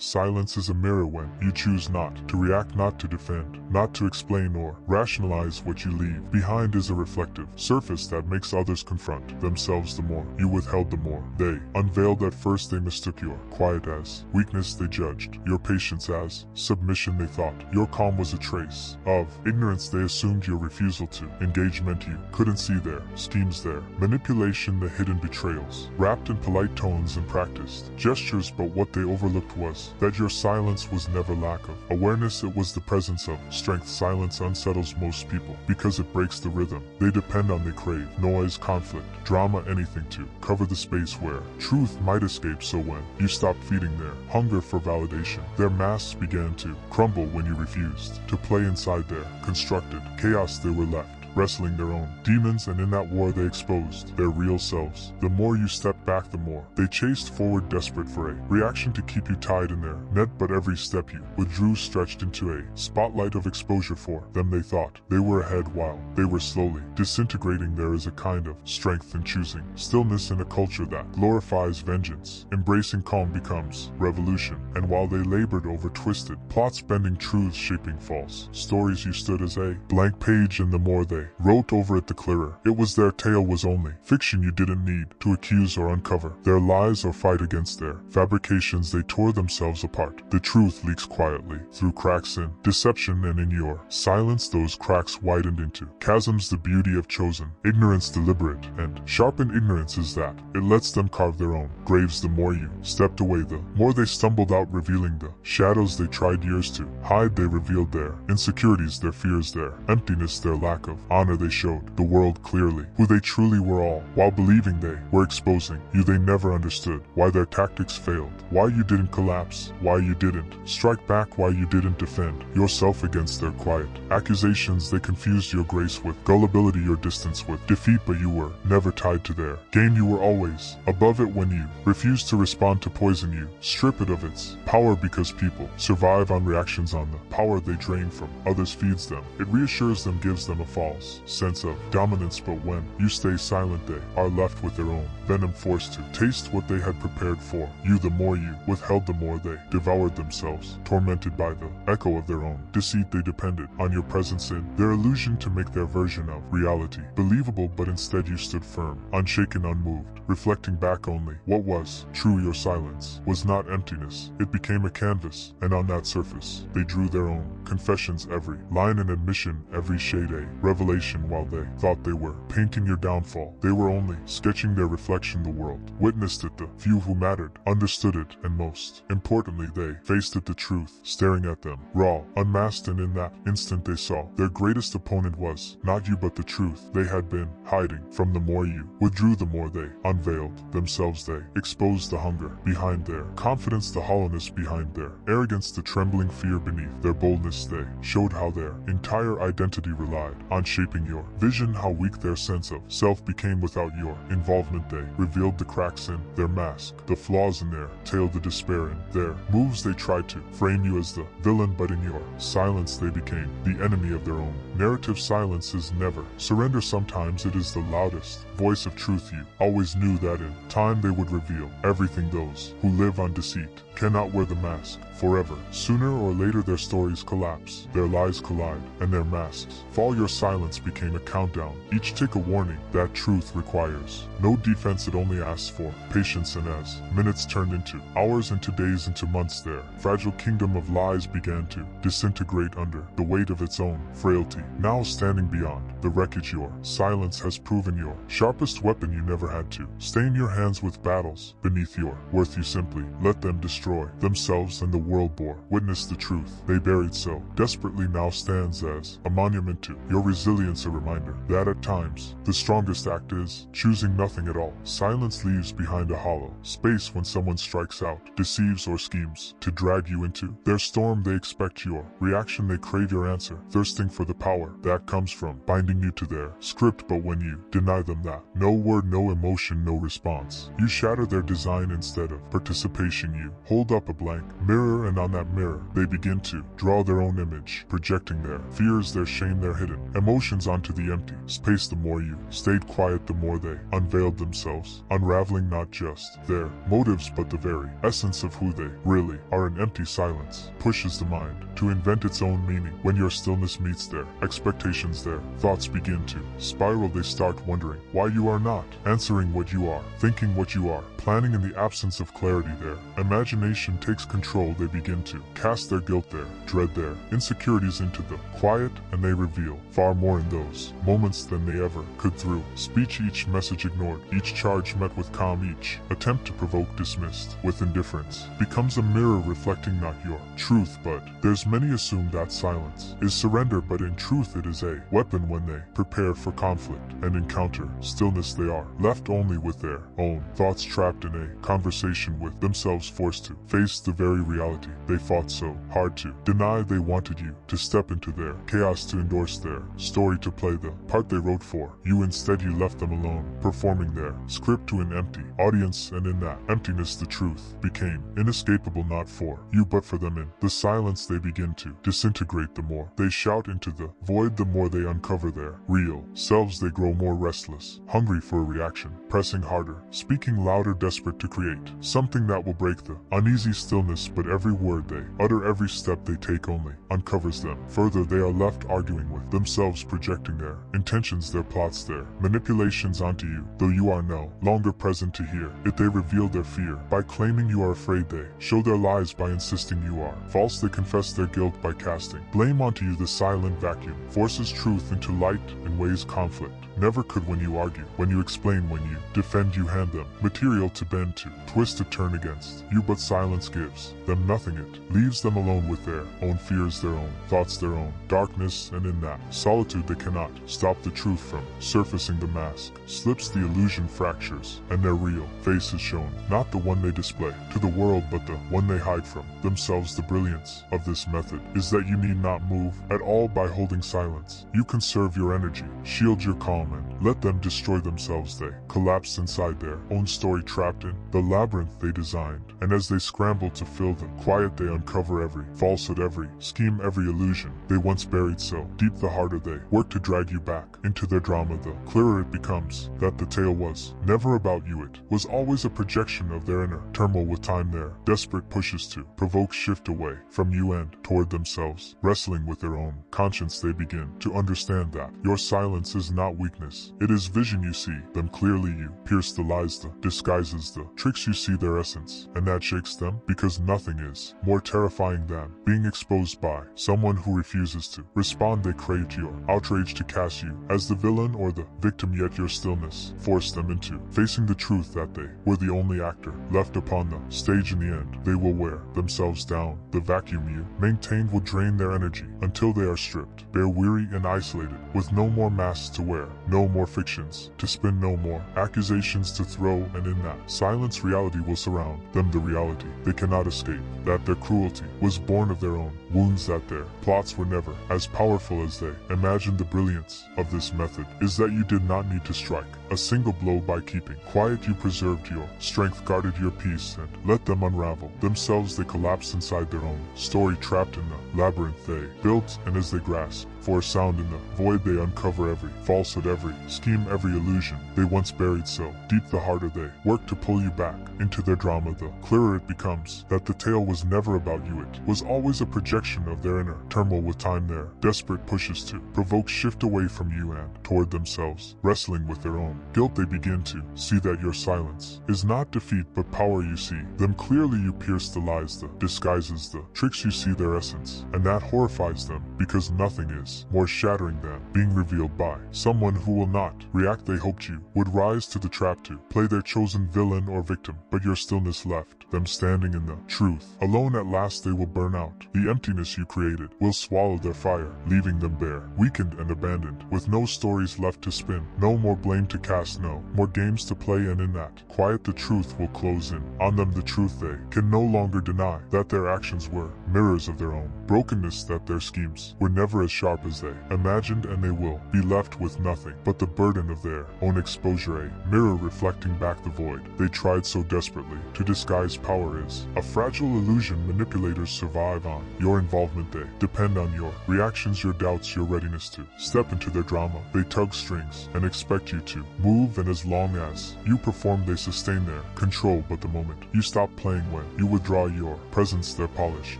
Silence is a mirror when you choose not to react, not to defend, not to explain or rationalize what you leave behind is a reflective surface that makes others confront themselves. The more you withheld, the more they unveiled. At first they mistook your quiet as weakness, they judged your patience as submission, they thought your calm was a trace of ignorance, they assumed your refusal to engage meant you couldn't see their schemes, their manipulation, the hidden betrayals, wrapped in polite tones and practiced gestures. But what they overlooked was that your silence was never lack of awareness, it was the presence of strength. Silence unsettles most people because it breaks the rhythm they depend on. They crave noise, conflict, drama, anything to cover the space where truth might escape. So when you stopped feeding their hunger for validation, their masks began to crumble. When you refused to play inside their constructed chaos, they were left wrestling their own demons, and in that war they exposed their real selves. The more you stepped back, the more they chased forward, desperate for a reaction to keep you tied in their net. But every step you withdrew stretched into a spotlight of exposure. For them they thought they were ahead while they were slowly disintegrating. There is a kind of strength in choosing stillness in a culture that glorifies vengeance. Embracing calm becomes revolution. And while they labored over twisted plots, bending truths, shaping false stories, you stood as a blank page, and the more they wrote over it, the clearer it was. Their tale was only fiction. You didn't need to accuse or uncover their lies or fight against their fabrications. They tore themselves apart. The truth leaks quietly through cracks in deception, and in your silence those cracks widened into chasms. The beauty of chosen ignorance, deliberate and sharpened ignorance, is that it lets them carve their own graves. The more you stepped away, the more they stumbled out, revealing the shadows they tried years to hide. They revealed their insecurities, their fears, their emptiness, their lack of honor. They showed the world clearly who they truly were, all while believing they were exposing you. They never understood why their tactics failed, why you didn't collapse, why you didn't strike back, why you didn't defend yourself against their quiet accusations. They confused your grace with gullibility, your distance with defeat, but you were never tied to their game. You were always above it. When you refused to respond to poison, you strip it of its power, because people survive on reactions, on the power they drain from others feeds them. It reassures them, gives them a false sense of dominance. But when you stay silent, they are left with their own venom, forced to taste what they had prepared for you. The more you withheld, the more they devoured themselves, tormented by the echo of their own deceit. They depended on your presence in their illusion to make their version of reality believable, but instead you stood firm, unshaken, unmoved, reflecting back only what was true. Your silence was not emptiness, it became a canvas, and on that surface they drew their own confessions, every line an admission, every shade a revelation. While they thought they were painting your downfall, they were only sketching their reflection. The world witnessed it, the few who mattered understood it, and most importantly they faced it, the truth staring at them, raw, unmasked. And in that instant they saw their greatest opponent was not you but the truth they had been hiding from. The more you withdrew, the more they unveiled themselves. They exposed the hunger behind their confidence, the hollowness behind their arrogance, the trembling fear beneath their boldness. They showed how their entire identity relied on shaping your vision, how weak their sense of self became without your involvement. They revealed the cracks in their mask, the flaws in their tale, the despair in their moves. They tried to frame you as the villain, but in your silence they became the enemy of their own narrative. Silence is never surrender. Sometimes it is the loudest voice of truth. You always knew that in time they would reveal everything. Those who live on deceit cannot wear the mask forever. Sooner or later their stories collapse, their lies collide, and their masks fall. Your silence became a countdown, each tick a warning that truth requires no defense. It only asks for patience, and as minutes turned into hours, into days, into months, their fragile kingdom of lies began to disintegrate under the weight of its own frailty. Now standing beyond the wreckage, your silence has proven your sharpest weapon. You never had to stain your hands with battles beneath your worth. You simply let them destroy themselves, and the world bore witness. The truth they buried so desperately now stands as a monument to your resilience, a reminder that at times the strongest act is choosing nothing at all. Silence leaves behind a hollow space when someone strikes out, deceives, or schemes to drag you into their storm. They expect your reaction, they crave your answer, thirsting for the power that comes from binding you to their script. But when you deny them that, no word, no emotion, no response, you shatter their design instead of participation. You hold hold up a blank mirror, and on that mirror, they begin to draw their own image, projecting their fears, their shame, their hidden emotions onto the empty space. The more you stayed quiet, the more they unveiled themselves, unraveling not just their motives but the very essence of who they really are. An empty silence pushes the mind to invent its own meaning. When your stillness meets their expectations, their thoughts begin to spiral. They start wondering why you are not answering what you are, thinking what you are, planning. In the absence of clarity, their imagination takes control. They begin to cast their guilt, their dread, their insecurities into the quiet, and they reveal far more in those moments than they ever could through speech. Each message ignored, each charge met with calm, each attempt to provoke dismissed with indifference, becomes a mirror reflecting not your truth. But there's many assume that silence is surrender, but in truth it is a weapon. When they prepare for conflict and encounter stillness, they are left only with their own thoughts, trapped in a conversation with themselves, forced to face the very reality they fought so hard to deny. They wanted you to step into their chaos, to endorse their story, to play the part they wrote for you. Instead, you left them alone, performing their script to an empty audience, and in that emptiness the truth became inescapable, not for you but for them. In the silence they begin to disintegrate. The more they shout into the void, the more they uncover their real selves. They grow more restless, hungry for a reaction, pressing harder, speaking louder, desperate to create something that will break the uneasy stillness. But every word they utter, every step they take only uncovers them further. They are left arguing with themselves, projecting their intentions, their plots, their manipulations onto you. Though you are no longer present to hear it, they reveal their fear by claiming you are afraid. They show their lies by insisting you are false. They confess their guilt by casting blame onto you. The silent vacuum forces truth into light in ways conflict never could. When you argue, when you explain, when you defend, you hand them material to bend, to twist, to turn against you. But silence gives them nothing. It leaves them alone with their own fears, their own thoughts, their own darkness. And in that solitude they cannot stop the truth from surfacing. The mask slips, the illusion fractures, and their real face is shown, not the one they display to the world but the one they hide from themselves. The brilliance of this method is that you need not move at all. By holding silence, you conserve your energy, shield your calm, and let them destroy themselves. They collapse inside their own story, trapped in the labyrinth they designed. And as they scramble to fill the quiet, they uncover every falsehood, every scheme, every illusion they once buried. So deep, the harder they work to drag you back into their drama, the clearer it becomes that the tale was never about you. It was always a projection of their inner turmoil. With time, their desperate pushes to provoke shift away from you and toward themselves. Wrestling with their own conscience, they begin to understand that your silence is not weakness, it is vision. You see them clearly, you pierce the lies, the disguises, the tricks. You see their essence, and that shakes them, because nothing is more terrifying than being exposed by someone who refuses to respond. They crave your outrage, to cast you as the villain or the victim, yet your stillness forced them into facing the truth that they were the only actor left upon the stage. In the end, they will wear themselves down. The vacuum you maintained will drain their energy until they are stripped, bare, weary, and isolated, with no more masks to wear, no more fictions to spin, no more accusations to throw. And in that silence, reality will surround them, the reality they cannot escape, that their cruelty was born of their own wounds, that their plots were never as powerful as they imagined. The brilliance of this method is that you did not need to strike a single blow. By keeping quiet, you preserved your strength, guarded your peace, and let them unravel themselves. They collapse inside their own story, trapped in the labyrinth they built. And as they grasp for a sound in the void, they uncover every falsehood, every scheme, every illusion they once buried. So deep, the harder they work to pull you back into their drama, the clearer it becomes that the tale was never about you. It was always a projection of their inner turmoil. With time, their desperate pushes to provoke shift away from you and toward themselves. Wrestling with their own guilt, they begin to see that your silence is not defeat but power. You see them clearly, you pierce the lies, the disguises, the tricks. You see their essence, and that horrifies them, because nothing is more shattering than being revealed by someone who will not react. They hoped you would rise to the trap, to play their chosen villain or victim, but your stillness left them standing in the truth alone. At last they will burn out. The emptiness you created will swallow their fire, leaving them bare, weakened and abandoned, with no stories left to spin, no more blame to cast, no more games to play. And in that quiet, the truth will close in on them, the truth they can no longer deny, that their actions were mirrors of their own brokenness, that their schemes were never as sharp as they imagined, and they will be left with nothing but the burden of their own exposure, a mirror reflecting back the void they tried so desperately to disguise. power is. A fragile illusion manipulators survive on. Your involvement, they depend on your reactions, your doubts, your readiness to step into their drama. They tug strings and expect you to move, and as long as you perform, they sustain their control. But the moment you stop playing, when you withdraw your presence, their polished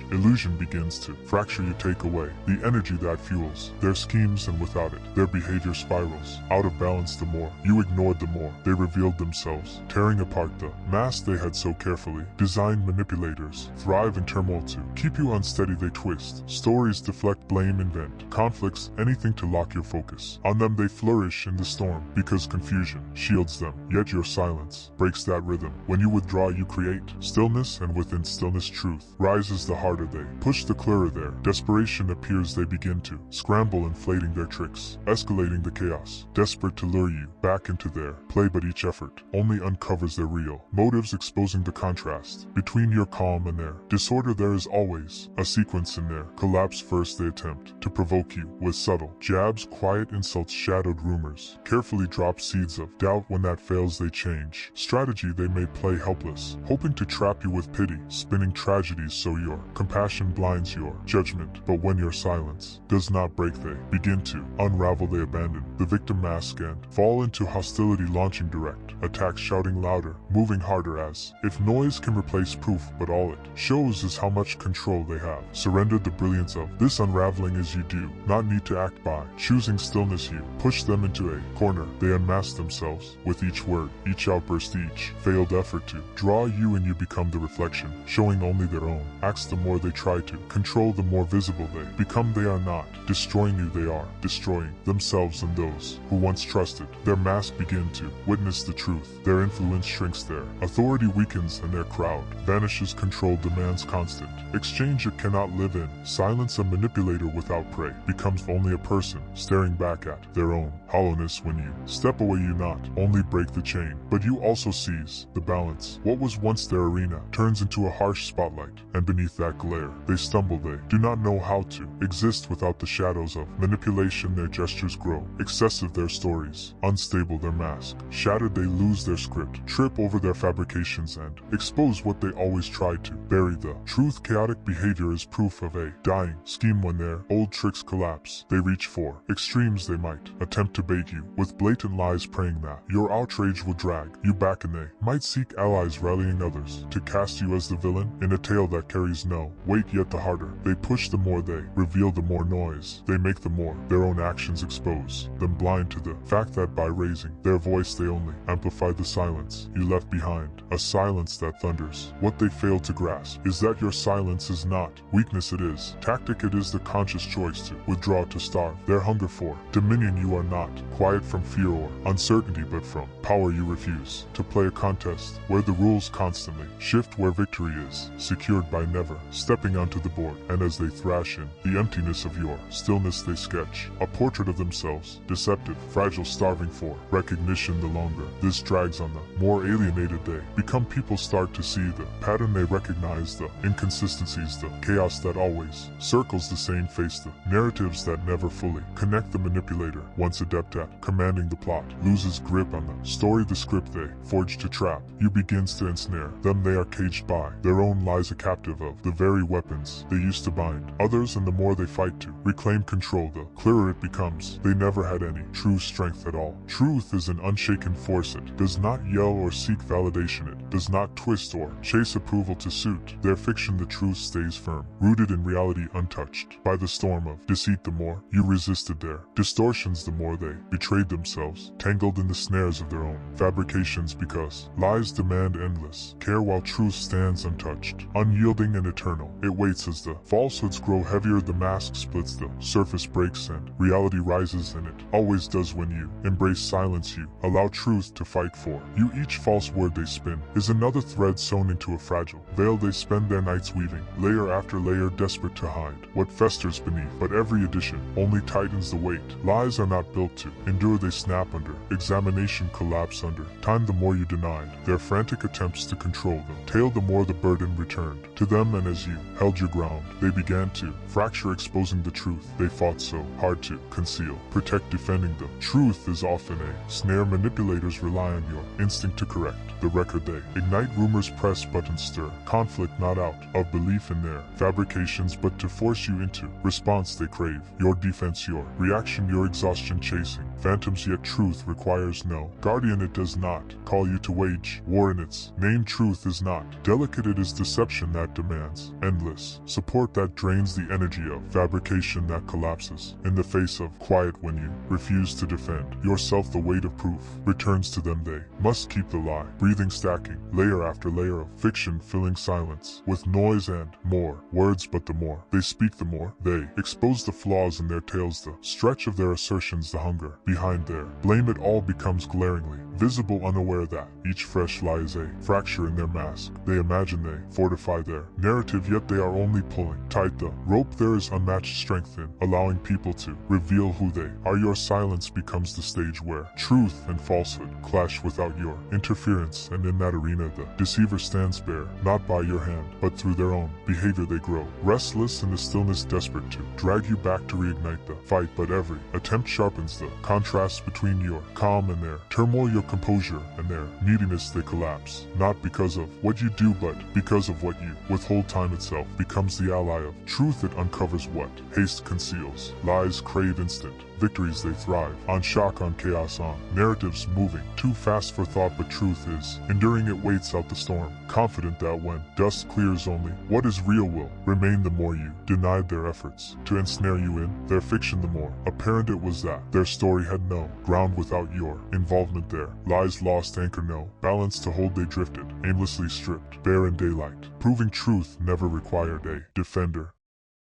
illusion begins to fracture. You take away the energy that fuels their schemes, and without it, their behavior spirals out of balance. The more you ignored, the more they revealed themselves, tearing apart the mask they had so carefully designed. Manipulators thrive in turmoil to keep you unsteady. They twist stories, deflect blame, invent conflicts, anything to lock your focus on them. They flourish in the storm because confusion shields them, yet your silence breaks that rhythm. When you withdraw, you create stillness, and within stillness, truth rises. The harder they push, the clearer their desperation appears. They begin to scramble, inflating their tricks, escalating the chaos, desperate to lure you back into their play. But each effort only uncovers their real motives, exposing the contrast between your calm and their disorder. There is always a sequence in their collapse. First, they attempt to provoke you with subtle jabs, quiet insults, shadowed rumors, carefully drop seeds of doubt. When that fails, they change strategy. They may play helpless, hoping to trap you with pity, spinning tragedies so your compassion blinds your judgment. But when your silence does not break, they begin to unravel. They abandon the victim mask and fall into hostility, launching direct attacks, shouting louder, moving harder, as if noise can replace proof. But all it shows is how much control they have surrendered. The brilliance of this unraveling is you do not need to act by choosing stillness. You push them into a corner. They unmask themselves with each word, each outburst, each failed effort to draw you, and you become the reflection, showing only their own acts. The more they try to control, the more visible they become. They are not destroying you, they are destroying themselves and those who once trusted. Their mask begin to witness the truth. Their influence shrinks, their authority weakens, and their crowd vanishes. Control demands constant exchange. It cannot live in silence. A manipulator without prey becomes only a person staring back at their own hollowness. When you step away, you not only break the chain, but you also seize the balance. What was once their arena turns into a harsh spotlight, and beneath that glare, they stumble. They do not know how to exist without the shadows of manipulation. Their gestures grow excessive, their stories unstable, their mask shattered. They lose their script, trip over their fabrications, and expose what they always tried to bury. The truth, chaotic behavior, is proof of a dying scheme. When their old tricks collapse, they reach for extremes. They might attempt to bait you with blatant lies, praying that your outrage will drag you back, and they might seek allies, rallying others to cast you as the villain in a tale that carries no weight. Yet the harder they push, the more they reveal, the more noise they make, the more their own actions expose them, blind to the fact that by raising their voice they only amplify the silence you left behind, a silence that thunders. What they fail to grasp is that your silence is not weakness, it is tactic. It is the conscious choice to withdraw, to starve their hunger for dominion. You are not quiet from fear or uncertainty, but from power. You refuse to play a contest where the rules constantly shift, where victory is secured by never stepping onto the board. And as they thrash in the emptiness of your stillness, they sketch a portrait of themselves, deceptive, fragile, starving for recognition. The longer this drags on, the more alienated they become. People start to see the pattern. They recognize the inconsistencies, the chaos that always circles the same face, the narratives that never fully connect. The manipulator, once adept at commanding the plot, loses grip on the story. The script they forged to trap you begins to ensnare them. They are caged by their own lies, a captive of the very weapons they used to bind others. And the more they fight to reclaim control, the clearer it becomes. They never had any true strength at all. Truth is an unshaken force. It does not yell or seek validation. It does not twist or chase approval to suit their fiction. The truth stays firm, rooted in reality, untouched by the storm of deceit. The more you resisted their distortions, the more they betrayed themselves, tangled in the snares of their own fabrications. Because lies demand endless care, while truth stands untouched, unyielding and eternal. It waits as the falsehoods grow heavier. The mask splits, the surface breaks, and reality rises. And it always does. When you embrace silence, you allow truth to fight for you. Each false word they spin is another thread sewn into a fragile veil. They spend their nights weaving layer after layer, desperate to hide what festers beneath. But every addition only tightens the weight. Lies are not built to endure. They snap under examination, collapse under time. The more you denied their frantic attempts to control the tale, the more the burden returned to them. And as you held your ground, they began to fracture, exposing the truth they fought so hard to conceal, protect. Defending the truth is often a snare. Manipulators rely on your instinct to correct the record. They ignite rumors, Lies press buttons stir, conflict not out of belief in their fabrications but to force you into response they crave. Your defense your reaction, your exhaustion chasing phantoms, yet truth requires no guardian. It does not call you to wage war in its name. Truth is not delicate, it is deception that demands endless support, that drains the energy of fabrication, that collapses in the face of quiet. When you refuse to defend yourself, the weight of proof returns to them. They must keep the lie breathing, stacking layer after layer of fiction, filling silence with noise and more words. But the more they speak, the more they expose the flaws in their tales, the stretch of their assertions, the hunger behind their blame. It all becomes glaringly visible, unaware that each fresh lie is a fracture in their mask. They imagine they fortify their narrative, yet they are only pulling tight the rope. There is unmatched strength in allowing people to reveal who they are. Your silence becomes the stage where truth and falsehood clash without your interference, and in that arena the deceiver stands bare, not by your hand, but through their own behavior. They grow restless in the stillness, desperate to drag you back to reignite the fight, but every attempt sharpens the contrast between your calm and their turmoil, your composure and their neediness. They collapse, not because of what you do, but because of what you withhold. Time itself becomes the ally of truth. It uncovers what haste conceals. Lies crave instant victories, they thrive on shock, on chaos, on narratives moving too fast for thought. But truth is enduring, it waits out the storm, confident that when dust clears only what is real will remain. The more you denied their efforts to ensnare you in their fiction, the more apparent it was that their story had no ground without your involvement. Their lies lost anchor, no balance to hold. They drifted aimlessly, stripped bare in daylight, proving truth never required a defender.